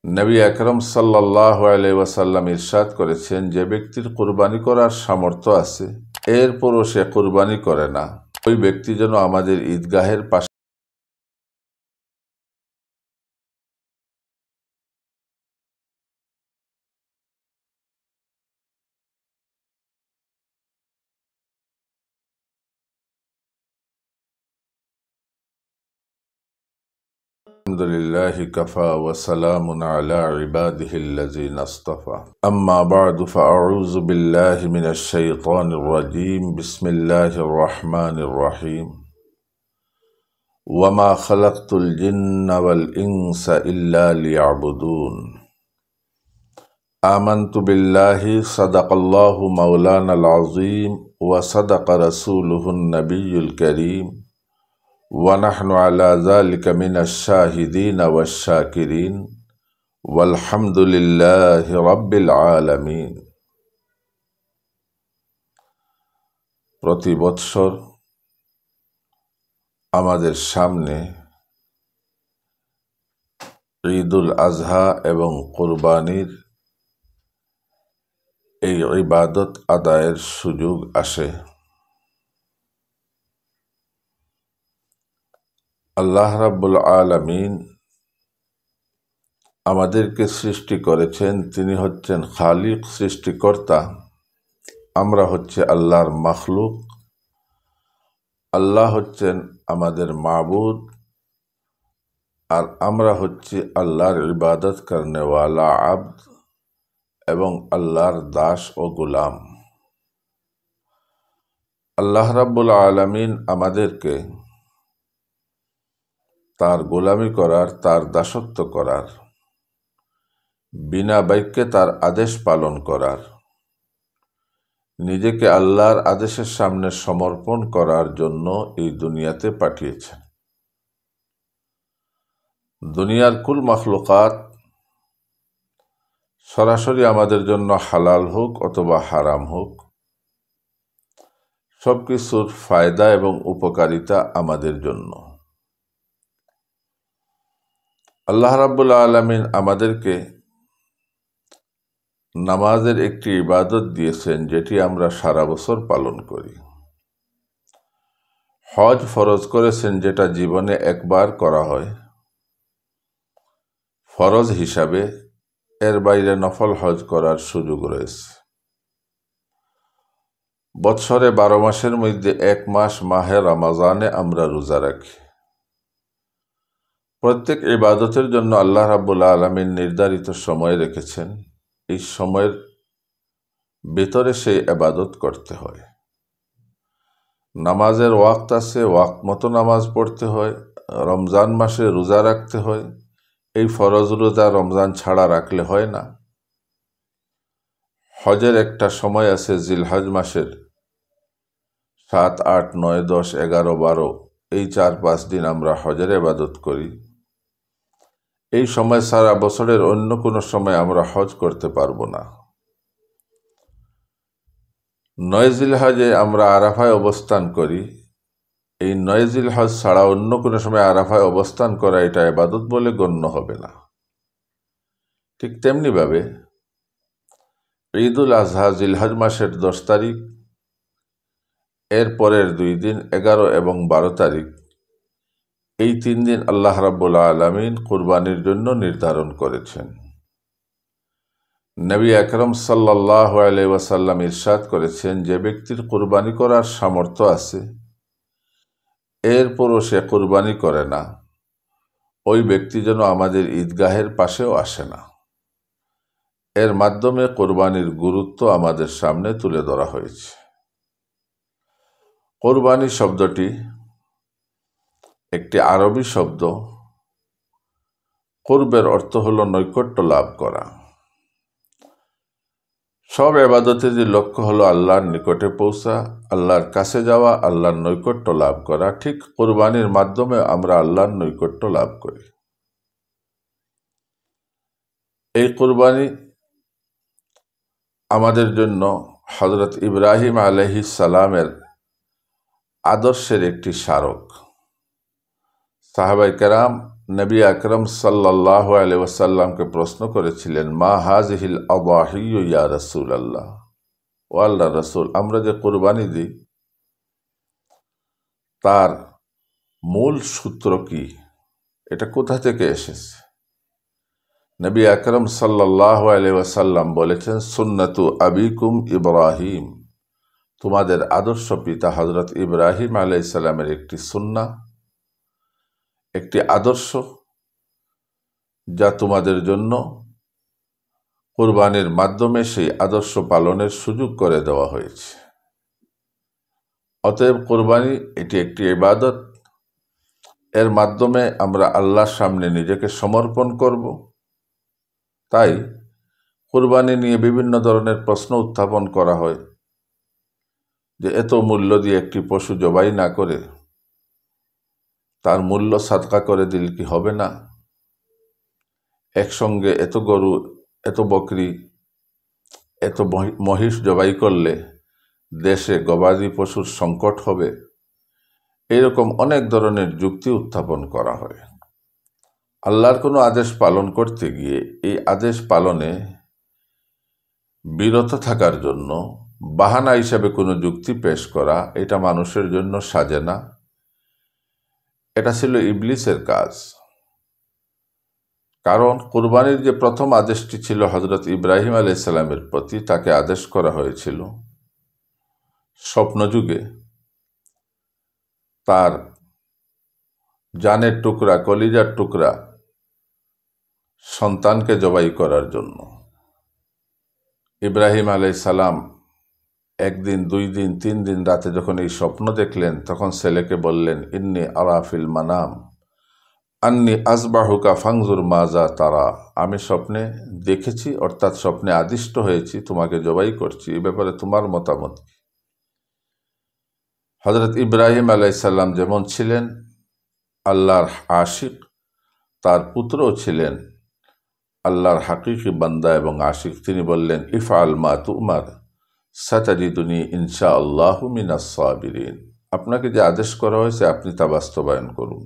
নবী আকরম সাল্লাল্লাহু আলাইহি ওয়াসাল্লাম ইরশাদ করেছেন, যে ব্যক্তির কুরবানি করার সামর্থ্য আছে এরপরও সে কুরবানি করে না, ওই ব্যক্তি যেন আমাদের ঈদগাহের পাশে আলহামদুলিল্লাহি কাফা ওয়া সালামুন আলা ইবাদিহিল্লাযিনা ইসতাফা আম্মা বা'দু ফাআউযু বিল্লাহি মিনাশ শাইতানির রাজীম বিসমিল্লাহির রহমানির রহিম ওয়া মা খালাকতুল জিন্না ওয়াল ইনসা ইল্লা লিয়াবুদুন আমানতু বিল্লাহি সাদাকাল্লাহু মাওলানাল আযীম ওয়া সাদাকা রাসূলুহুন নাবিয়্যুল কারীম ونحن على ذلك من الشاهدين والشاكرين والحمد لله رب العالمين। প্রতি বৎসর আমাদের সামনে ঈদুল আজহা এবং কুরবানির এই ইবাদত আদায়ের সুযোগ আসে। আল্লাহ রাব্বুল আলামিন আমাদেরকে সৃষ্টি করেছেন, তিনি হচ্ছেন খালিক, সৃষ্টিকর্তা। আমরা হচ্ছে আল্লাহর মাখলুক। আল্লাহ হচ্ছেন আমাদের মাবুদ, আর আমরা হচ্ছি আল্লাহর ইবাদত করনেওয়ালা আব্দ এবং আল্লাহর দাস ও গোলাম। আল্লাহ রাব্বুল আলামিন আমাদেরকে তার গোলামি করার, তার দাসত্ব করার, বিনা বাক্যে তার আদেশ পালন করার, নিজেকে আল্লাহর আদেশের সামনে সমর্পণ করার জন্য এই দুনিয়াতে পাঠিয়েছেন। দুনিয়ার কুল মাখলুকাত সরাসরি আমাদের জন্য হালাল হোক অথবা হারাম হোক, সবকিছুর ফায়দা এবং উপকারিতা আমাদের জন্য। আল্লাহ রাব্বুল আলামিন আমাদেরকে নামাজের একটি ইবাদত দিয়েছেন, যেটি আমরা সারা বছর পালন করি। হজ ফরজ করেছেন, যেটা জীবনে একবার করা হয় ফরজ হিসাবে। এর বাইরে নফল হজ করার সুযোগ রয়েছে। বৎসরে 12 মাসের মধ্যে 1 মাস মাহে রমজানে আমরা রোজা রাখি। প্রত্যেক ইবাদতের জন্য আল্লাহ রাব্বুল আলামিন নির্ধারিত সময় রেখেছেন। এই সময়ের ভিতরে সেই ইবাদত করতে হয়। নামাজের ওয়াক্ত আছে, ওয়াক্ত মতো নামাজ পড়তে হয়। রমজান মাসে রোজা রাখতে হয়। এই ফরজ রোজা রমজান ছাড়া রাখলে হয় না। হজের একটা সময় আছে, জিলহজ মাসের 7, 8, 9, 10, 11, 12 এই 4-5 দিন আমরা হজের ইবাদত করি। এই সময় সারা বছরের অন্য কোনো সময় আমরা হজ করতে পারবো না। 9 জিলহজে আমরা আরাফায় অবস্থান করি। এই 9 জিলহজ ছাড়া অন্য কোনো সময় আরাফায় অবস্থান করা এটা ইবাদত বলে গণ্য হবে না। ঠিক তেমনিভাবে ঈদুল আজহা জিলহজ মাসের 10 তারিখ, এর পরের 2 দিন 11 এবং 12 তারিখ, এই 3 দিন আল্লাহ রাব্বুল আলামিন কুরবানির জন্য নির্ধারণ করেছেন। নবী আকরম সাল্লাল্লাহু আলাইহি ওয়াসাল্লাম ইরশাদ করেছেন, যে ব্যক্তির কুরবানি করার সামর্থ্য আছে এরপরও সে কুরবানি করে না, ওই ব্যক্তি যেন আমাদের ঈদগাহের পাশেও আসে না। এর মাধ্যমে কুরবানির গুরুত্ব আমাদের সামনে তুলে ধরা হয়েছে। কুরবানি শব্দটি একটি আরবি শব্দ। কুরবের অর্থ হলো নৈকট্য লাভ করা। সব ইবাদতের লক্ষ্য হলো আল্লাহর নিকটে পৌঁছা, আল্লাহর কাছে যাওয়া, আল্লাহর নৈকট্য লাভ করা। ঠিক কুরবানির মাধ্যমে আমরা আল্লাহর নৈকট্য লাভ করি। এই কুরবানি আমাদের জন্য হযরত ইব্রাহিম আলাইহিস সালামের আদর্শের একটি স্মারক। সাহাবায়ে কেরাম নবী আকরম সাল্লাল্লাহু আলাইহি ওয়াসাল্লামকে প্রশ্ন করেছিলেন, মা হাযিহিল আদাহি ইয়া রাসূলুল্লাহ, ও আল্লাহর রাসূল, আমরা যে কুরবানি দিই তার মূল সূত্র কি, এটা কোথা থেকে এসেছে? নবী আকরম সাল্লাল্লাহু আলাইহি ওয়াসাল্লাম বলেছেন, সুন্নাতু আবিকুম ইব্রাহিম, তোমাদের আদর্শ পিতা হযরত ইব্রাহিম আলাইহিস সালামের একটি সুন্নাহ, একটি আদর্শ, যা তোমাদের জন্য কুরবানির মাধ্যমে সেই আদর্শ পালনের সুযোগ করে দেওয়া হয়েছে। অতএব কুরবানি এটি একটি ইবাদত, এর মাধ্যমে আমরা আল্লাহর সামনে নিজেকে সমর্পণ করব। তাই কুরবানি নিয়ে বিভিন্ন ধরনের প্রশ্ন উত্থাপন করা হয় যে এত মূল্য দিয়ে একটি পশু জবাই না করে তার মূল্য সাদকা করে দিলে কি হবে না? একসঙ্গে এত গরু, এত বকরি, এত মহিষ জবাই করলে দেশে গবাদি পশুর সংকট হবে। এরকম অনেক ধরনের যুক্তি উত্থাপন করা হয়। আল্লাহর কোনো আদেশ পালন করতে গিয়ে এই আদেশ পালনে বিরত থাকার জন্য বাহানা হিসাবে কোনো যুক্তি পেশ করা, এটা মানুষের জন্য সাজে না। এটা ছিল ইবলিসের কাজ। কারণ কুরবানির যে প্রথম আদেশটি ছিল হযরত ইব্রাহিম আলাইহিস সালামের প্রতি, তাকে আদেশ করা হয়েছিল স্বপ্নযুগে তার জানের টুকরা, কলিজার টুকরা সন্তানকে জবাই করার জন্য। ইব্রাহিম আলাইহিস সালাম একদিন, 2 দিন, 3 দিন রাতে যখন এই স্বপ্ন দেখলেন, তখন ছেলেকে বললেন, ইন্নী আরা ফিল মানাম আন্নি আজবাহুকা ফাংজুর মাজা তারা, আমি স্বপ্নে দেখেছি, অর্থাৎ স্বপ্নে আদিষ্ট হয়েছি, তোমাকে জবাই করছি, এই ব্যাপারে তোমার মতামত কি? হযরত ইব্রাহিম আলাইহিস সালাম যেমন ছিলেন আল্লাহর আশিক, তার পুত্রও ছিলেন আল্লাহর হাকিকি বান্দা এবং আশিক। তিনি বললেন, ইফআল মা তুমার সাতাজিদুনি ইনশাআল্লাহু মিনাস সাবিরিন, আপনাকে যে আদেশ করা হয়েছে আপনি তা বাস্তবায়ন করুন,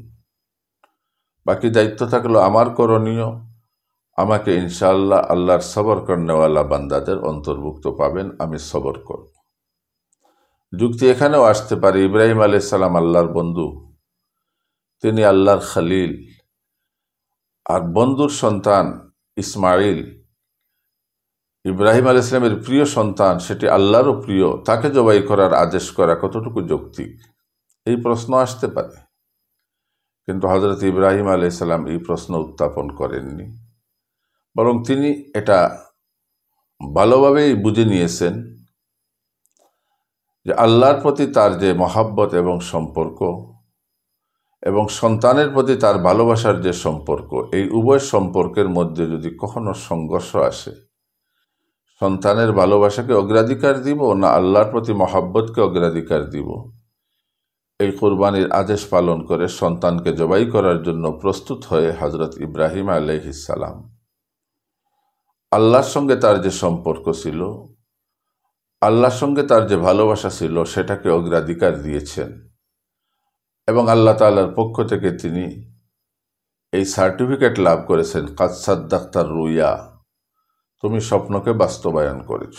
বাকি দায়িত্ব থাকলো আমার করণীয়, আমাকে ইনশাআল্লাহ আল্লাহর সবর করনেওয়ালা বান্দাদের অন্তর্ভুক্ত পাবেন, আমি সবর করব। যুক্তি এখানেও আসতে পারে, ইব্রাহিম আলাইহিস সালাম আল্লাহর বন্ধু, তিনি আল্লাহর খলিল, আর বন্ধুর সন্তান ইসমাইল ইব্রাহিম আলাইহিস সালামের প্রিয় সন্তান, সেটি আল্লাহরও প্রিয়, তাকে জবাই করার আদেশ করা কতটুকু যৌক্তিক, এই প্রশ্ন আসতে পারে। কিন্তু হযরত ইব্রাহিম আলাইহিস সালাম এই প্রশ্ন উত্থাপন করেননি, বরং তিনি এটা ভালোভাবেই বুঝে নিয়েছেন যে আল্লাহর প্রতি তার যে মহাব্বত এবং সম্পর্ক, এবং সন্তানের প্রতি তার ভালোবাসার যে সম্পর্ক, এই উভয় সম্পর্কের মধ্যে যদি কখনো সংঘর্ষ আসে, সন্তানের ভালোবাসাকে অগ্রাধিকার দিব না আল্লাহর প্রতি মহাব্বতকে অগ্রাধিকার দিব, এই কুরবানির আদেশ পালন করে সন্তানকে জবাই করার জন্য প্রস্তুত হয়ে হযরত ইব্রাহিম আলাইহিস সালাম আল্লাহর সঙ্গে তার যে সম্পর্ক ছিল, আল্লাহর সঙ্গে তার যে ভালোবাসা ছিল, সেটাকে অগ্রাধিকার দিয়েছেন। এবং আল্লাহ তাআলার পক্ষ থেকে তিনি এই সার্টিফিকেট লাভ করেছেন, কাদ সাদ্দাক্তার রুইয়া, তুমি স্বপ্নকে বাস্তবায়ন করেছ।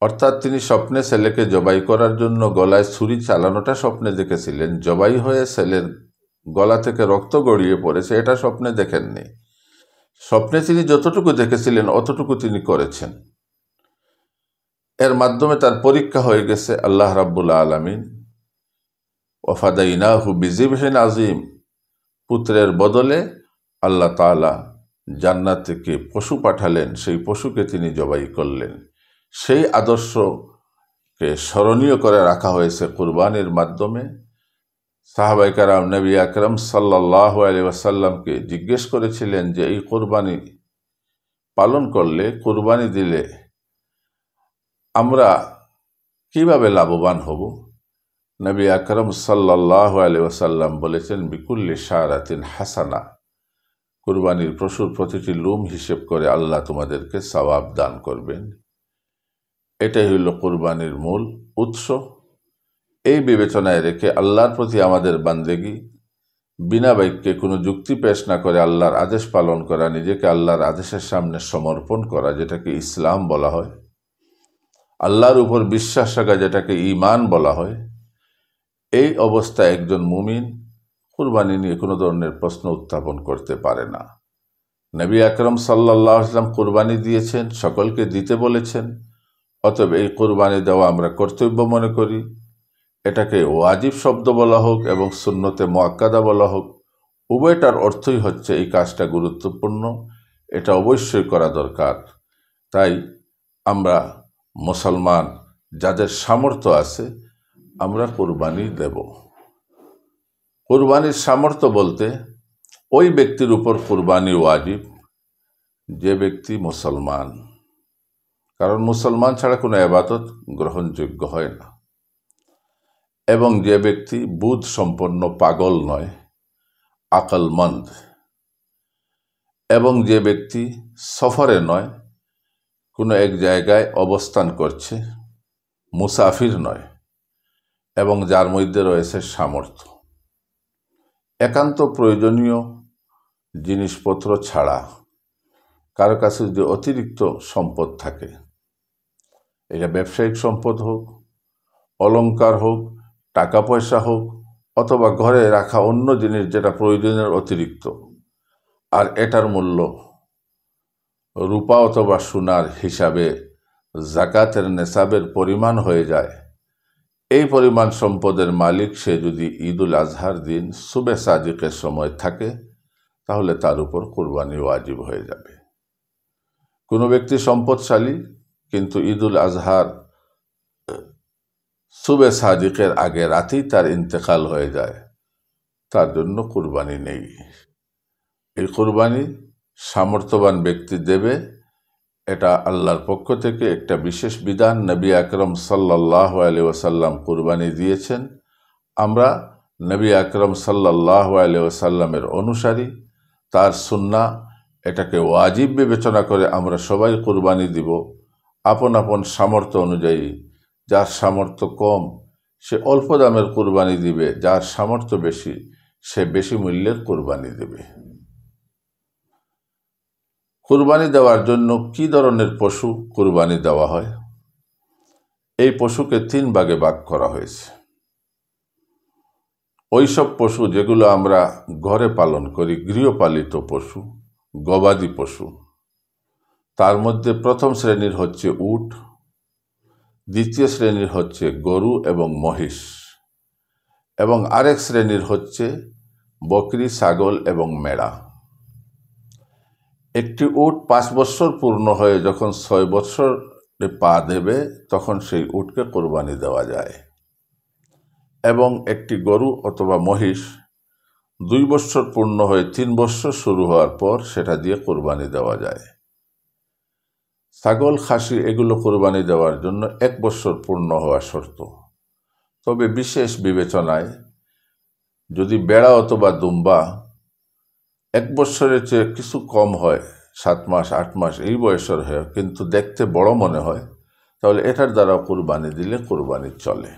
অর্থাৎ তিনি স্বপ্নে ছেলেকে জবাই করার জন্য গলায় ছুরি চালানোটা স্বপ্নে দেখেছিলেন, জবাই হয়ে ছেলের গলা থেকে রক্ত গড়িয়ে পড়েছে এটা স্বপ্নে দেখেননি। স্বপ্নে তিনি যতটুকু দেখেছিলেন অতটুকু তিনি করেছেন। এর মাধ্যমে তার পরীক্ষা হয়ে গেছে। আল্লাহ রাব্বুল আলামিন ওয়াফাদাইনাহু বিযিবহিন আযীম, পুত্রের বদলে আল্লাহ তাআলা জান্নাত থেকে পশু পাঠালেন, সেই পশুকে তিনি জবাই করলেন। সেই আদর্শকে স্মরণীয় করে রাখা হয়েছে কুরবানির মাধ্যমে। সাহাবায়ে কেরাম নবী আকরম সাল্লাল্লাহু আলাইহি ওয়াসাল্লামকে জিজ্ঞেস করেছিলেন যে এই কুরবানি পালন করলে, কুরবানি দিলে আমরা কিভাবে লাভবান হব? নবী আকরম সাল্লাল্লাহু আলাইহি ওয়াসাল্লাম বলেছেন, বিকুল্লি শারাতিন হাসানা, কুরবানির পশুর প্রতিটি লুম হিসেব করে আল্লাহ তোমাদেরকে সওয়াব দান করবেন। এটাই হইল কুরবানির মূল উৎস। এই বিবেচনায় রেখে আল্লাহর প্রতি আমাদের বান্দেগি, বিনা বাক্যে কোনো যুক্তি পেশ না করে আল্লাহর আদেশ পালন করা, নিজেকে আল্লাহর আদেশের সামনে সমর্পণ করা, যেটাকে ইসলাম বলা হয়, আল্লাহর উপর বিশ্বাস রাখা, যেটাকে ঈমান বলা হয়, এই অবস্থায় একজন মুমিন কুরবানি নিয়ে কোনো ধরনের প্রশ্ন উত্থাপন করতে পারে না। নবী আকরম সাল্লাল্লাহু আলাইহি ওয়াসাল্লাম কুরবানি দিয়েছেন, সকলকে দিতে বলেছেন। অতএব এই কুরবানি দেওয়া আমরা কর্তব্য মনে করি। এটাকে ওয়াজিব শব্দ বলা হোক এবং সুন্নতে মুআক্কাদা বলা হোক, উভয়টার অর্থই হচ্ছে এই কাজটা গুরুত্বপূর্ণ, এটা অবশ্যই করা দরকার। তাই আমরা মুসলমান যাদের সামর্থ্য আছে আমরা কুরবানি দেব। কুরবানির সামর্থ্য বলতে ওই ব্যক্তির উপর কুরবানি ওয়াজিব যে ব্যক্তি মুসলমান, কারণ মুসলমান ছাড়া কোনো ইবাদত গ্রহণযোগ্য হয় না, এবং যে ব্যক্তি বুধ সম্পন্ন পাগল নয়, আকলমন্দ, এবং যে ব্যক্তি সফরে নয়, কোনো এক জায়গায় অবস্থান করছে, মুসাফির নয়, এবং যার মধ্যে রয়েছে সামর্থ্য। একান্ত প্রয়োজনীয় জিনিসপত্র ছাড়া কারো কাছে যদি অতিরিক্ত সম্পদ থাকে, এটা ব্যবসায়িক সম্পদ হোক, অলংকার হোক, টাকা পয়সা হোক, অথবা ঘরে রাখা অন্য জিনিস যেটা প্রয়োজনের অতিরিক্ত, আর এটার মূল্য রূপা অথবা সোনার হিসাবে জাকাতের নেসাবের পরিমাণ হয়ে যায়, এই পরিমাণ সম্পদের মালিক সে যদি ঈদুল আজহার দিন সুবে সাদিকের সময় থাকে, তাহলে তার উপর কুরবানি ওয়াজিব হয়ে যাবে। কোনো ব্যক্তি সম্পদশালী কিন্তু ঈদুল আজহার সুবে সাদিকের আগে রাতেই তার ইন্তেকাল হয়ে যায়, তার জন্য কুরবানি নেই। এই কুরবানি সামর্থ্যবান ব্যক্তি দেবে, এটা আল্লাহর পক্ষ থেকে একটা বিশেষ বিধান। নবী আকরম সাল্লাল্লাহু আলাইহি ওয়াসাল্লাম কুরবানি দিয়েছেন, আমরা নবী আকরম সাল্লাল্লাহু আলাইহি ওয়াসাল্লামের অনুসারী, তার সুন্নাহ, এটাকে ওয়াজিব বিবেচনা করে আমরা সবাই কুরবানি দিব আপন আপন সামর্থ্য অনুযায়ী। যার সামর্থ্য কম সে অল্প দামের কুরবানি দিবে, যার সামর্থ্য বেশি সে বেশি মূল্যের কুরবানি দেবে। কুরবানি দেওয়ার জন্য কি ধরনের পশু কুরবানি দেওয়া হয়? এই পশুকে 3 ভাগে ভাগ করা হয়েছে। ওইসব পশু যেগুলো আমরা ঘরে পালন করি, গৃহপালিত পশু, গবাদি পশু, তার মধ্যে প্রথম শ্রেণীর হচ্ছে উট, দ্বিতীয় শ্রেণীর হচ্ছে গরু এবং মহিষ, এবং আরেক শ্রেণীর হচ্ছে বকরি, ছাগল এবং মেড়া। একটি উট 5 বছর পূর্ণ হয়ে যখন 6 বছরে পা দেবে, তখন সেই উটকে কোরবানি দেওয়া যায়। এবং একটি গরু অথবা মহিষ 2 বছর পূর্ণ হয়ে 3 বছর শুরু হওয়ার পর সেটা দিয়ে কোরবানি দেওয়া যায়। ছাগল, খাসি এগুলো কোরবানি দেওয়ার জন্য 1 বছর পূর্ণ হওয়া শর্ত। তবে বিশেষ বিবেচনায় যদি বেড়া অথবা দুম্বা 1 বছরের চেয়ে কিছু কম হয়, 7 মাস 8 মাস এই বয়সের হয়, কিন্তু দেখতে বড় মনে হয়, তাহলে এটার দ্বারা কুরবানি দিলে কুরবানি চলে।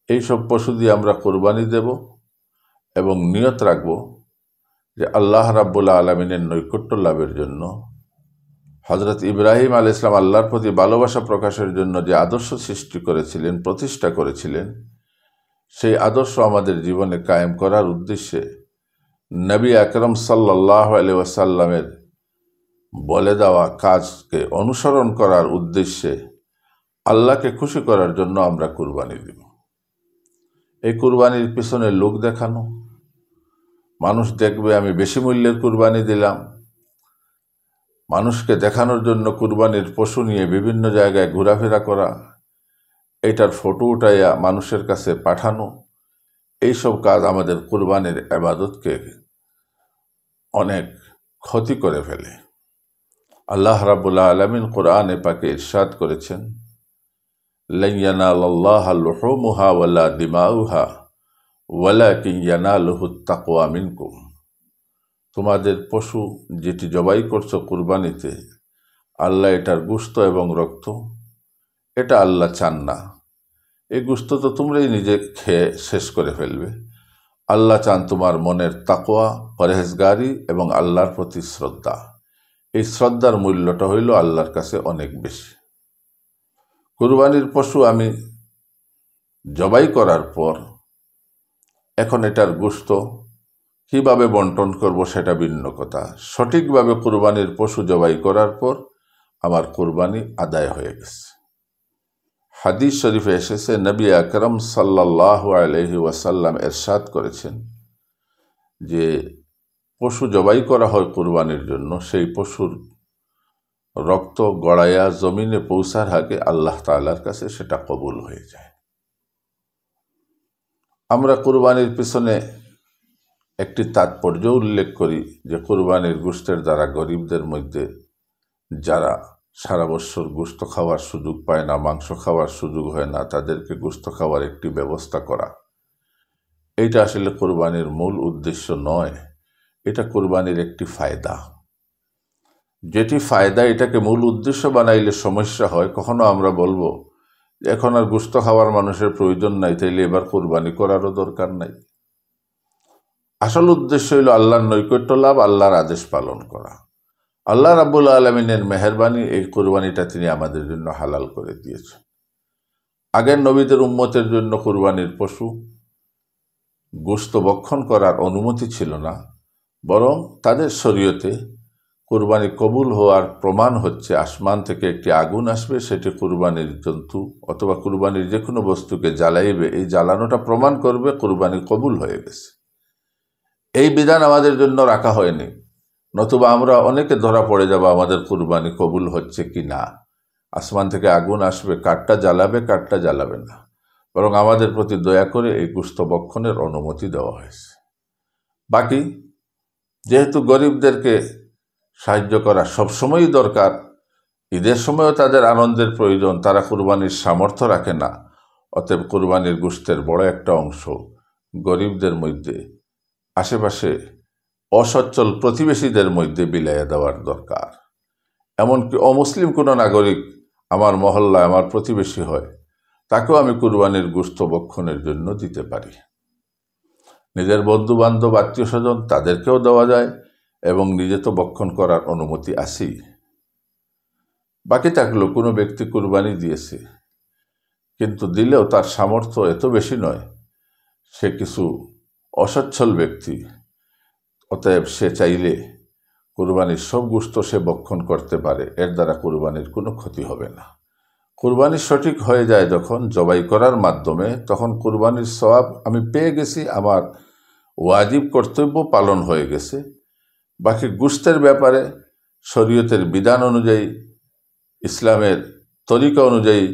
এইসব পশু দিয়ে আমরা কুরবানি দেব এবং নিয়ত রাখব যে আল্লাহ রাব্বুল আলামিনের নৈকট্য লাভের জন্য, হযরত ইব্রাহিম আলাইহিস সালাম আল্লাহর প্রতি ভালোবাসা প্রকাশের জন্য যে আদর্শ সৃষ্টি করেছিলেন, প্রতিষ্ঠা করেছিলেন, সেই আদর্শ আমাদের জীবনে কায়েম করার উদ্দেশ্যে নবী আকরম সাল্লাল্লাহু আলাইহি ওয়াসাল্লামের বলে দেওয়া কাজকে অনুসরণ করার উদ্দেশ্যে আল্লাহকে খুশি করার জন্য আমরা কুরবানি দিব। এই কুরবানির পিছনে লোক দেখানো, মানুষ দেখবে আমি বেশি মূল্যের কুরবানি দিলাম, মানুষকে দেখানোর জন্য কুরবানির পশু নিয়ে বিভিন্ন জায়গায় ঘোরাফেরা করা, এটার ফটো উঠাইয়া মানুষের কাছে পাঠানো, এইসব কাজ আমাদের কুরবানির ইবাদতকে অনেক ক্ষতি করে ফেলে। আল্লাহ রাব্বুল আলামিন কোরআনে পাকে ইরশাদ করেছেন, লা ইয়ানালাল্লাহা লুহুমুহা ওয়ালা দিমাউহা ওয়ালাকিন ইয়ানালুহুত তাকওয়া মিনকুম। তোমাদের পশু যেটি জবাই করছো কুরবানিতে, আল্লাহ এটার গোশত এবং রক্ত, এটা আল্লাহ চান না। এই গোশত তো তোমরাই নিজে খেয়ে শেষ করে ফেলবে। আল্লাহ চান তোমার মনের তাকওয়া, পরহেজগারি এবং আল্লাহর প্রতি শ্রদ্ধা। এই শ্রদ্ধার মূল্যটা হইল আল্লাহর কাছে অনেক বেশি। কুরবানির পশু আমি জবাই করার পর এখন এটার গোশত কিভাবে বন্টন করব সেটা ভিন্ন কথা। সঠিকভাবে কুরবানির পশু জবাই করার পর আমার কুরবানি আদায় হয়ে গেছে। হাদিস শরীফে এসেছে, নবী আকরম সাল্লাল্লাহু আলাইহি ওয়াসাল্লাম ইরশাদ করেছেন যে পশু জবাই করা হয় কুরবানির জন্য, সেই পশুর রক্ত গড়াইয়া জমিনে পৌঁছার আগে আল্লাহ তাআলার কাছে সেটা কবুল হয়ে যায়। আমরা কুরবানির পিছনে একটি তাৎপর্য উল্লেখ করি যে কুরবানির গোশতের দ্বারা গরিবদের মধ্যে যারা সারা বছর গোশত খাওয়ার সুযোগ পায় না, মাংস খাওয়ার সুযোগ হয় না, তাদেরকে গোশত খাওয়ার একটি ব্যবস্থা করা। এইটা আসলে কুরবানির মূল উদ্দেশ্য নয়, এটা কুরবানির একটি ফায়দা। যেটি ফায়দা এটাকে মূল উদ্দেশ্য বানাইলে সমস্যা হয়। কখনো আমরা বলবো এখন আর গোশত খাওয়ার মানুষের প্রয়োজন নাই, তাইলে এবার কুরবানি করারও দরকার নাই। আসল উদ্দেশ্য হইল আল্লাহর নৈকট্য লাভ, আল্লাহর আদেশ পালন করা। আল্লাহ রাব্বুল আলামিনের মেহেরবানি, এই কুরবানিটা তিনি আমাদের জন্য হালাল করে দিয়েছেন। আগের নবীদের উম্মতের জন্য কুরবানির পশু গোশত ভক্ষণ করার অনুমতি ছিল না, বরং তাদের শরীয়তে কুরবানি কবুল হওয়ার প্রমাণ হচ্ছে আসমান থেকে একটি আগুন আসবে, সেটি কুরবানির জন্তু অথবা কুরবানির যে কোনো বস্তুকে জ্বালাইবে। এই জ্বালানোটা প্রমাণ করবে কুরবানি কবুল হয়ে গেছে। এই বিধান আমাদের জন্য রাখা হয়নি, নতুবা আমরা অনেকে ধরা পড়ে যাব আমাদের কুরবানি কবুল হচ্ছে কি না। আসমান থেকে আগুন আসবে, কাঠটা জ্বালাবে, কাঠটা জ্বালাবে না, বরং আমাদের প্রতি দয়া করে এই গোশত ভক্ষণের অনুমতি দেওয়া হয়েছে। বাকি যেহেতু গরিবদেরকে সাহায্য করা সবসময়ই দরকার, ঈদের সময়ও তাদের আনন্দের প্রয়োজন, তারা কুরবানির সামর্থ্য রাখে না, অতএব কুরবানির গোশতের বড় একটা অংশ গরিবদের মধ্যে, আশেপাশে অসচ্ছল প্রতিবেশীদের মধ্যে বিলাইয়া দেওয়ার দরকার। এমনকি অমুসলিম কোনো নাগরিক আমার মহল্লায় আমার প্রতিবেশী হয়, তাকেও আমি কুরবানির গোশত ভক্ষণের জন্য দিতে পারি। নিজের বন্ধু বান্ধব আত্মীয় স্বজন তাদেরকেও দেওয়া যায় এবং নিজে তো ভক্ষণ করার অনুমতি আছেই। বাকি থাকলো কোনো ব্যক্তি কুরবানি দিয়েছে, কিন্তু দিলেও তার সামর্থ্য এত বেশি নয়, সে কিছু অসচ্ছল ব্যক্তি, অতএব সে চাইলে কুরবানির সব গোশত সে ভক্ষণ করতে পারে, এর দ্বারা কুরবানির কোনো ক্ষতি হবে না। কুরবানি সঠিক হয়ে যায় যখন জবাই করার মাধ্যমে, তখন কুরবানির সওয়াব আমি পেয়ে গেছি, আমার ওয়াজিব কর্তব্য পালন হয়ে গেছে। বাকি গোশতের ব্যাপারে শরীয়তের বিধান অনুযায়ী, ইসলামের তরিকা অনুযায়ী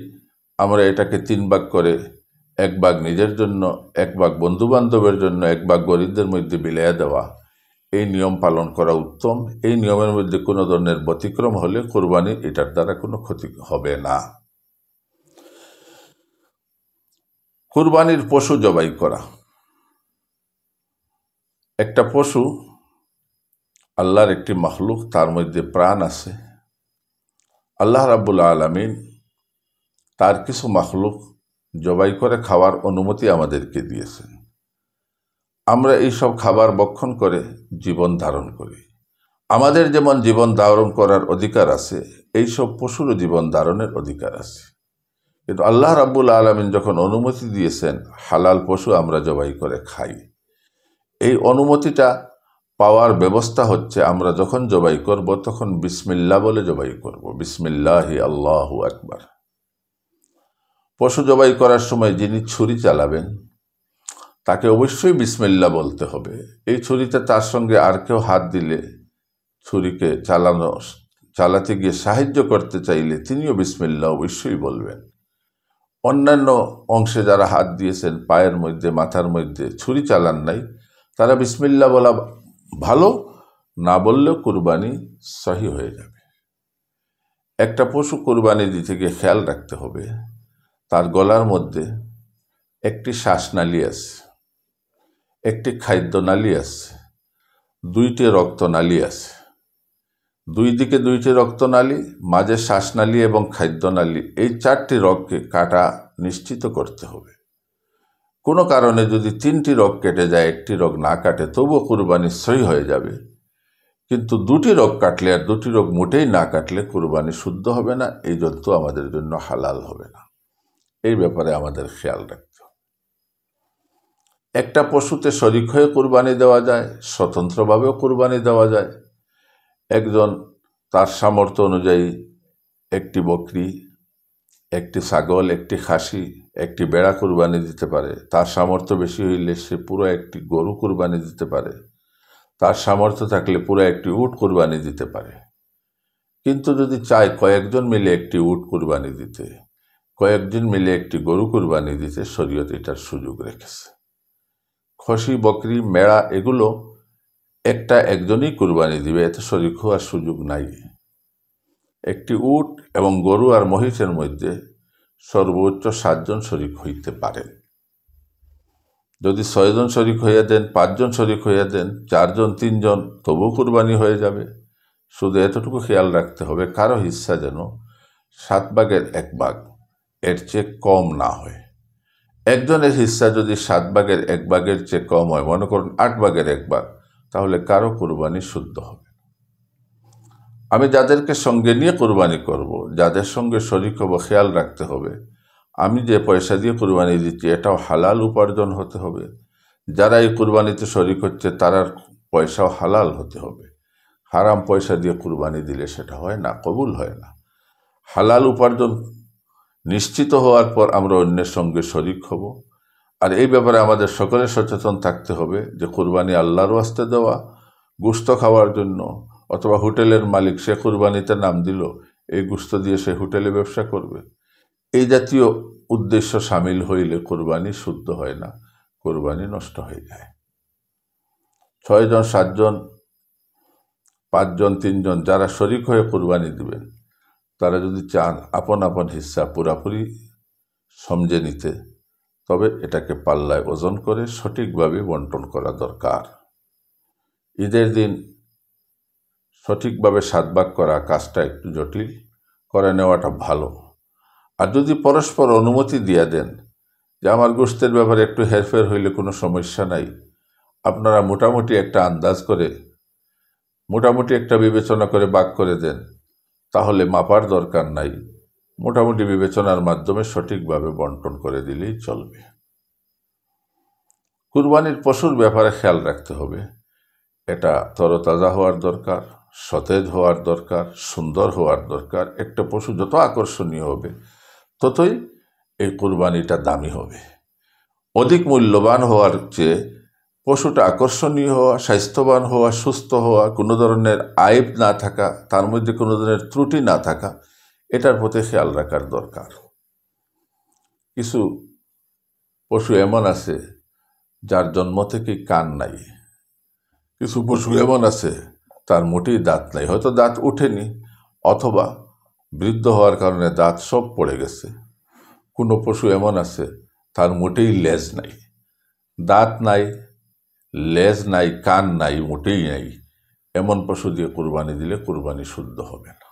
আমরা এটাকে 3 ভাগ করে 1 ভাগ নিজের জন্য, 1 ভাগ বন্ধুবান্ধবের জন্য, 1 ভাগ গরিবদের মধ্যে বিলাইয়া দেওয়া, এই নিয়ম পালন করা উত্তম। এই নিয়মের মধ্যে কোনো ধরনের ব্যতিক্রম হলে কুরবানি এটার দ্বারা কোনো ক্ষতি হবে না। কুরবানির পশু জবাই করা, একটা পশু আল্লাহর একটি মাখলুক, তার মধ্যে প্রাণ আছে। আল্লাহ রাব্বুল আলামিন তার কিছু মাখলুক জবাই করে খাওয়ার অনুমতি আমাদেরকে দিয়েছেন। আমরা এই সব খাবার ভক্ষণ করে জীবন ধারণ করি। আমাদের যেমন জীবন ধারণ করার অধিকার আছে, এই সব পশুরও জীবন ধারণের অধিকার আছে। কিন্তু আল্লাহ রাব্বুল আলামিন যখন অনুমতি দিয়েছেন হালাল পশু আমরা জবাই করে খাই, এই অনুমতিটা পাওয়ার ব্যবস্থা হচ্ছে আমরা যখন জবাই করব তখন বিসমিল্লাহ বলে জবাই করব। বিসমিল্লাহি আল্লাহু আকবার। পশু জবাই করার সময় যিনি ছুরি চালাবেন তাকে অবশ্যই বিসমিল্লাহ বলতে হবে। এই ছুরিতে তার সঙ্গে আর কেউ হাত দিলে, ছুরিকে চালাতে গিয়ে সাহায্য করতে চাইলে তিনিও বিসমিল্লাহ অবশ্যই বলবেন। অন্যান্য অংশে যারা হাত দিয়েছেন, পায়ের মধ্যে, মাথার মধ্যে ছুরি চালান নাই, তারা বিসমিল্লাহ বলা ভালো, না বললেও কুরবানি সহি হয়ে যাবে। একটা পশু কুরবানি দিতে গিয়ে খেয়াল রাখতে হবে তার গলার মধ্যে একটি শ্বাসনালী আছে, একটি খাদ্যনালী আছে, 2টি রক্তনালী আছে। 2 দিকে 2টি রক্তনালী, মাঝে শ্বাসনালী এবং খাদ্যনালী, এই 4টি রগকে কাটা নিশ্চিত করতে হবে। কোনো কারণে যদি 3টি রোগ কেটে যায়, 1টি রোগ না কাটে, তবুও কুরবানি সহি হয়ে যাবে। কিন্তু 2টি রোগ কাটলে আর 2টি রোগ মোটেই না কাটলে কুরবানি শুদ্ধ হবে না, এই জন্তু আমাদের জন্য হালাল হবে না। এই ব্যাপারে আমাদের খেয়াল রাখতে হবে। একটা পশুতে শরিক হয়ে কুরবানি দেওয়া যায়, স্বতন্ত্রভাবেও কুরবানি দেওয়া যায়। একজন তার সামর্থ্য অনুযায়ী একটি বকরি, একটি ছাগল, একটি খাসি, একটি বেড়া কুরবানি দিতে পারে। তার সামর্থ্য বেশি হইলে সে পুরো একটি গরু কুরবানি দিতে পারে। তার সামর্থ্য থাকলে পুরো একটি উট কুরবানি দিতে পারে। কিন্তু যদি চায় কয়েকজন মিলে একটি উট কুরবানি দিতে, কয়েকজন মিলে একটি গরু কুরবানি দিতে, শরীয়ত এটার সুযোগ রেখেছে। খসি, বকরি, মেড়া এগুলো একজনই কুরবানি দিবে, এতে শরিক হওয়ার সুযোগ নাই। একটি উট এবং গরু আর মহিষের মধ্যে সর্বোচ্চ 7 জন শরিক হইতে পারেন। যদি 6 জন শরিক হইয়া দেন, 5 জন শরিক হইয়া দেন, 4 জন, 3 জন, তবু কুরবানি হয়ে যাবে। শুধু এতটুকু খেয়াল রাখতে হবে কারো হিস্সা যেন 7 ভাগের 1 ভাগ এর চেয়ে কম না হয়। একজনের হিস্সা যদি 7 ভাগের 1 ভাগের চেয়ে কম হয়, মনে করুন 8 ভাগের 1 ভাগ, তাহলে কারো কুরবানি শুদ্ধ হবে। আমি যাদেরকে সঙ্গে নিয়ে কুরবানি করব, যাদের সঙ্গে শরিক হব, খেয়াল রাখতে হবে আমি যে পয়সা দিয়ে কুরবানি দিচ্ছি এটাও হালাল উপার্জন হতে হবে। যারা এই কুরবানিতে শরিক হচ্ছে তার পয়সাও হালাল হতে হবে। হারাম পয়সা দিয়ে কুরবানি দিলে সেটা হয় না, কবুল হয় না। হালাল উপার্জন নিশ্চিত হওয়ার পর আমরা অন্যের সঙ্গে শরিক হব। আর এই ব্যাপারে আমাদের সকলে সচেতন থাকতে হবে যে কুরবানি আল্লাহর ওয়াস্তে দেওয়া, গোশত খাওয়ার জন্য, অথবা হোটেলের মালিক সে কুরবানিতে নাম দিল, এই গোশত দিয়ে সে হোটেলে ব্যবসা করবে, এই জাতীয় উদ্দেশ্য সামিল হইলে কুরবানি শুদ্ধ হয় না, কুরবানি নষ্ট হয়ে যায়। 6 জন, 7 জন, 5 জন, 3 জন যারা শরিক হয়ে কুরবানি দিবেন, তারা যদি চান আপন আপন হিস্সা পুরাপুরি সমঝে নিতে, তবে এটাকে পাল্লায় ওজন করে সঠিকভাবে বন্টন করা দরকার। ঈদের দিন সঠিকভাবে 7 ভাগ করা কাজটা একটু জটিল, করে নেওয়াটা ভালো। আর যদি পরস্পর অনুমতি দিয়ে দেন যে আমার গোশতের ব্যাপারে একটু হেরফের হইলে কোনো সমস্যা নাই, আপনারা মোটামুটি একটা আন্দাজ করে, মোটামুটি একটা বিবেচনা করে ভাগ করে দেন, তাহলে মাপার দরকার নাই। মোটামুটি বিবেচনার মাধ্যমে সঠিকভাবে বন্টন করে দিলেই চলবে। কুরবানির পশুর ব্যাপারে খেয়াল রাখতে হবে, এটা তরতাজা হওয়ার দরকার, সতেজ হওয়ার দরকার, সুন্দর হওয়ার দরকার। একটা পশু যত আকর্ষণীয় হবে ততই এই কুরবানিটা দামি হবে। অধিক মূল্যবান হওয়ার চেয়ে পশুটা আকর্ষণীয় হওয়া, স্বাস্থ্যবান হওয়া, সুস্থ হওয়া, কোনো ধরনের আইব না থাকা, তার মধ্যে কোনো ধরনের ত্রুটি না থাকা, এটার প্রতি খেয়াল রাখার দরকার। কিছু পশু এমন আছে যার জন্ম থেকেই কান নাই, কিছু পশু এমন আছে তার মোটেই দাঁত নাই, হয়তো দাঁত উঠেনি অথবা বৃদ্ধ হওয়ার কারণে দাঁত সব পড়ে গেছে। কোনো পশু এমন আছে তার মোটেই লেজ নাই, দাঁত নাই, লেজ নাই, কান নাই, মোটেই নাই। এমন পশু দিয়ে কুরবানি দিলে কুরবানি শুদ্ধ হবে না।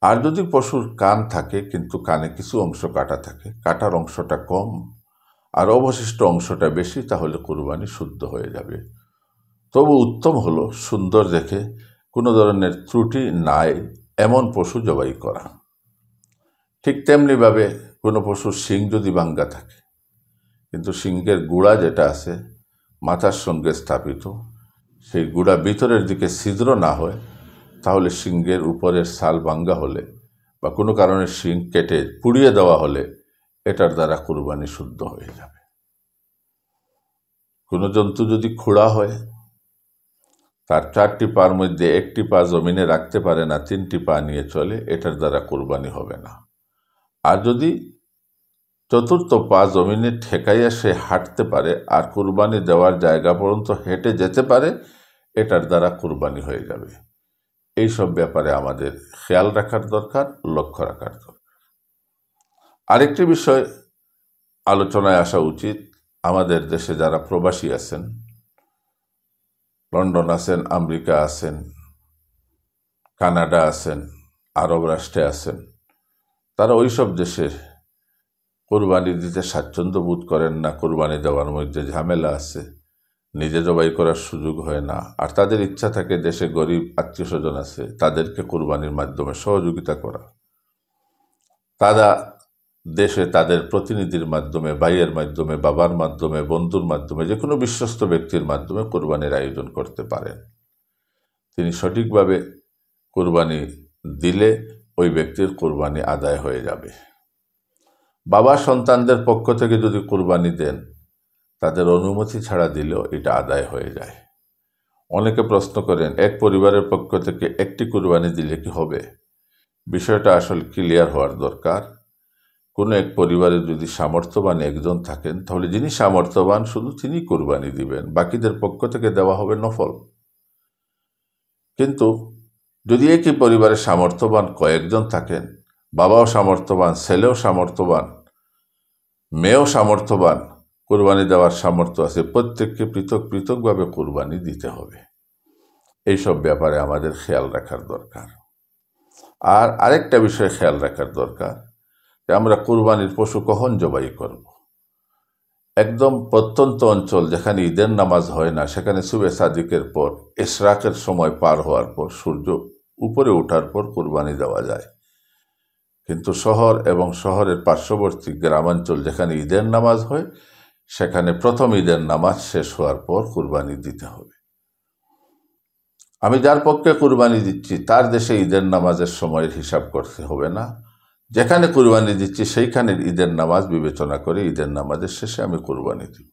আর যদি পশুর কান থাকে কিন্তু কানে কিছু অংশ কাটা থাকে, কাটার অংশটা কম আর অবশিষ্ট অংশটা বেশি, তাহলে কুরবানি শুদ্ধ হয়ে যাবে। তবু উত্তম হলো সুন্দর দেখে, কোনো ধরনের ত্রুটি নাই এমন পশু জবাই করা। ঠিক তেমনিভাবে কোনো পশুর শিং যদি ভাঙ্গা থাকে কিন্তু শিংয়ের গুড়া যেটা আছে মাথার সঙ্গে স্থাপিত, সেই গুড়া ভিতরের দিকে ছিদ্র না হয়, তাহলে শিংয়ের উপরের ছাল ভাঙ্গা হলে বা কোনো কারণে শিং কেটে পুড়িয়ে দেওয়া হলে এটার দ্বারা কুরবানি শুদ্ধ হয়ে যাবে। কোনো জন্তু যদি খোঁড়া হয়, তার 4টি পার মধ্যে 1টি পা জমিনে রাখতে পারে না, 3টি পা নিয়ে চলে, এটার দ্বারা কুরবানি হবে না। আর যদি 4র্থ পা জমিনে ঠেকাইয়া সে হাঁটতে পারে আর কুরবানি দেওয়ার জায়গা পর্যন্ত হেঁটে যেতে পারে, এটার দ্বারা কুরবানি হয়ে যাবে। এইসব ব্যাপারে আমাদের খেয়াল রাখার দরকার, লক্ষ্য রাখার দরকার। আরেকটি বিষয় আলোচনায় আসা উচিত, আমাদের দেশে যারা প্রবাসী আছেন, লন্ডন আছেন, আমেরিকা আছেন, কানাডা আছেন, আরব রাষ্ট্রে আছেন, তারা ওইসব দেশে কুরবানি দিতে স্বাচ্ছন্দ্য বোধ করেন না, কুরবানি দেওয়ার মধ্যে ঝামেলা আছে, নিজে জবাই করার সুযোগ হয় না, আর তাদের ইচ্ছা থাকে দেশে গরিব আত্মীয় স্বজন আছে তাদেরকে কুরবানির মাধ্যমে সহযোগিতা করা, তারা দেশে তাদের প্রতিনিধির মাধ্যমে, ভাইয়ের মাধ্যমে, বাবার মাধ্যমে, বন্ধুর মাধ্যমে, যে কোনো বিশ্বস্ত ব্যক্তির মাধ্যমে কুরবানির আয়োজন করতে পারেন। তিনি সঠিকভাবে কুরবানি দিলে ওই ব্যক্তির কুরবানি আদায় হয়ে যাবে। বাবা সন্তানদের পক্ষ থেকে যদি কুরবানি দেন, তাদের অনুমতি ছাড়া দিলেও এটা আদায় হয়ে যায়। অনেকে প্রশ্ন করেন, এক পরিবারের পক্ষ থেকে একটি কুরবানি দিলে কি হবে? বিষয়টা আসলে ক্লিয়ার হওয়ার দরকার। কোনো এক পরিবারে যদি সামর্থ্যবান একজন থাকেন, তাহলে যিনি সামর্থ্যবান শুধু তিনি কুরবানি দিবেন, বাকিদের পক্ষ থেকে দেওয়া হবে নফল। কিন্তু যদি একই পরিবারে সামর্থ্যবান কয়েকজন থাকেন, বাবাও সামর্থ্যবান, ছেলেও সামর্থ্যবান, মেয়েও সামর্থ্যবান, কুরবানি দেওয়ার সামর্থ্য আছে, প্রত্যেককে পৃথক পৃথকভাবে কুরবানি দিতে হবে। এইসব ব্যাপারে আমাদের খেয়াল রাখার দরকার। আর আরেকটা বিষয় খেয়াল রাখার দরকার যে আমরা কুরবানির পশু কখন জবাই করব। একদম প্রত্যন্ত অঞ্চল যেখানে ঈদের নামাজ হয় না, সেখানে সুবে সাদিকের পর, ইশরাকের সময় পার হওয়ার পর, সূর্য উপরে ওঠার পর কুরবানি দেওয়া যায়। কিন্তু শহর এবং শহরের পার্শ্ববর্তী গ্রামাঞ্চল যেখানে ঈদের নামাজ হয়, সেখানে প্রথম ঈদের নামাজ শেষ হওয়ার পর কুরবানি দিতে হবে। আমি যার পক্ষে কুরবানি দিচ্ছি তার দেশে ঈদের নামাজের সময়ের হিসাব করতে হবে না। যেখানে কুরবানি দিচ্ছি সেইখানের ঈদের নামাজ বিবেচনা করে ঈদের নামাজের শেষে আমি কুরবানি দিব।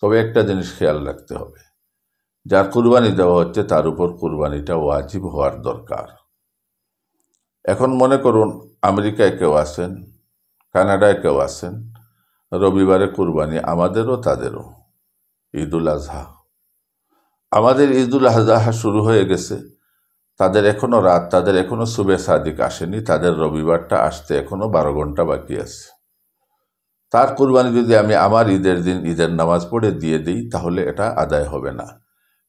তবে একটা জিনিস খেয়াল রাখতে হবে, যার কুরবানি দেওয়া হচ্ছে তার উপর কুরবানিটা ওয়াজিব হওয়ার দরকার। এখন মনে করুন আমেরিকায় কেউ আছেন, কানাডায় কেউ আছেন, রবিবারে কুরবানি আমাদেরও তাদেরও, ঈদুল আজহা। আমাদের ঈদুল আজহা শুরু হয়ে গেছে, তাদের এখনো রাত, তাদের এখনো সুবে সাদিক আসেনি, তাদের রবিবারটা আসতে এখনো 12 ঘন্টা বাকি আছে। তার কুরবানি যদি আমি আমার ঈদের দিন ঈদের নামাজ পড়ে দিয়ে দিই, তাহলে এটা আদায় হবে না,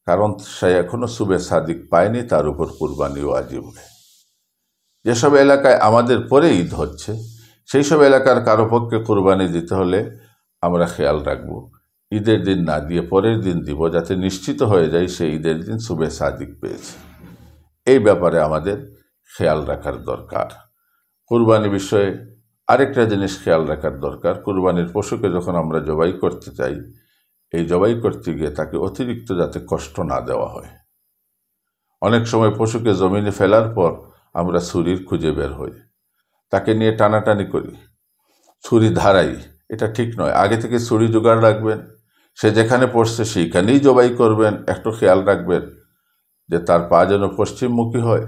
কারণ সে এখনো সুবে সাদিক পায়নি, তার উপর কুরবানি ওয়াজিব হয়। যেসব এলাকায় আমাদের পরে ঈদ হচ্ছে, সেই সব এলাকার কারো পক্ষে কুরবানি দিতে হলে আমরা খেয়াল রাখব ঈদের দিন না দিয়ে পরের দিন দিব, যাতে নিশ্চিত হয়ে যায় সে ঈদের দিন সুবে সাদিক পেয়েছে। এই ব্যাপারে আমাদের খেয়াল রাখার দরকার। কুরবানি বিষয়ে আরেকটা জিনিস খেয়াল রাখার দরকার, কুরবানির পশুকে যখন আমরা জবাই করতে চাই, এই জবাই করতে গিয়ে তাকে অতিরিক্ত যাতে কষ্ট না দেওয়া হয়। অনেক সময় পশুকে জমিনে ফেলার পর আমরা ছুরির খুঁজে বের হই, তাকে নিয়ে টানাটানি করি, ছুরি ধারাই। এটা ঠিক নয়। আগে থেকে ছুরি জোগাড় রাখবেন, সে যেখানে পড়ছে সেইখানেই জবাই করবেন। একটু খেয়াল রাখবেন যে তার পা যেন পশ্চিমমুখী হয়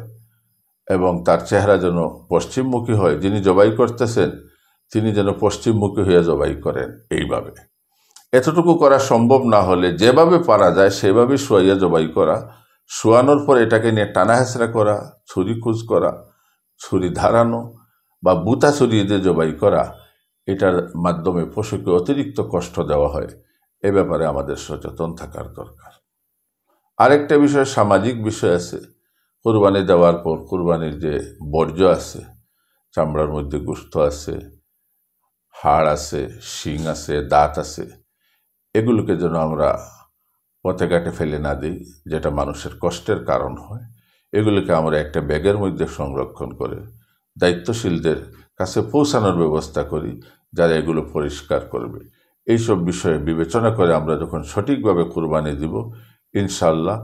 এবং তার চেহারা যেন পশ্চিমমুখী হয়। যিনি জবাই করতেছেন তিনি যেন পশ্চিমমুখী হয়ে জবাই করেন। এইভাবে এতটুকু করা সম্ভব না হলে যেভাবে পারা যায় সেভাবে শোয়াইয়া জবাই করা, শোয়ানোর পর এটাকে নিয়ে টানা হেঁচড়া করা, ছুরি খুঁজ করা, ছুরি ধারানো বা বুতা ছুরি দিয়ে জবাই করা, এটার মাধ্যমে পশুকে অতিরিক্ত কষ্ট দেওয়া হয়। এ ব্যাপারে আমাদের সচেতন থাকার দরকার। আরেকটা বিষয়, সামাজিক বিষয় আছে। কুরবানি দেওয়ার পর কুরবানির যে বর্জ্য আছে, চামড়ার মধ্যে গোশত আছে, হাড় আছে, শিং আছে, দাঁত আছে, এগুলোকে যেন আমরা পথে ঘাটে ফেলে না দিই, যেটা মানুষের কষ্টের কারণ হয়। এগুলোকে আমরা একটা ব্যাগের মধ্যে সংরক্ষণ করে দায়িত্বশীলদের কাছে পৌঁছানোর ব্যবস্থা করি, যারা এগুলো পরিষ্কার করবে। এইসব বিষয়ে বিবেচনা করে আমরা যখন সঠিকভাবে কুরবানি দিব, ইনশাআল্লাহ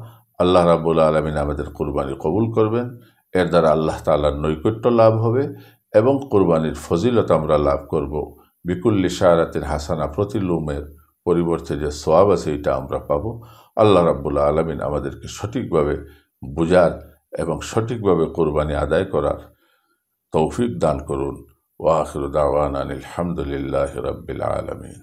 আল্লাহ রাব্বুল আলামিন আমাদের কুরবানি কবুল করবেন। এর দ্বারা আল্লাহ তাআলার নৈকট্য লাভ হবে এবং কুরবানির ফজিলত আমরা লাভ করব। বিকুল্লি শারাতিন হাসানা, প্রতি লুমের পরিবর্তে যে সওয়াব আছে এটা আমরা পাবো। আল্লাহ রাব্বুল আলামিন আমাদেরকে সঠিকভাবে বুঝার এবং সঠিকভাবে কুরবানি আদায় করার তৌফিক দান করুন। ওয়া আখিরু দাওয়ানা আনিল হামদুলিল্লাহি রাব্বিল আলামিন।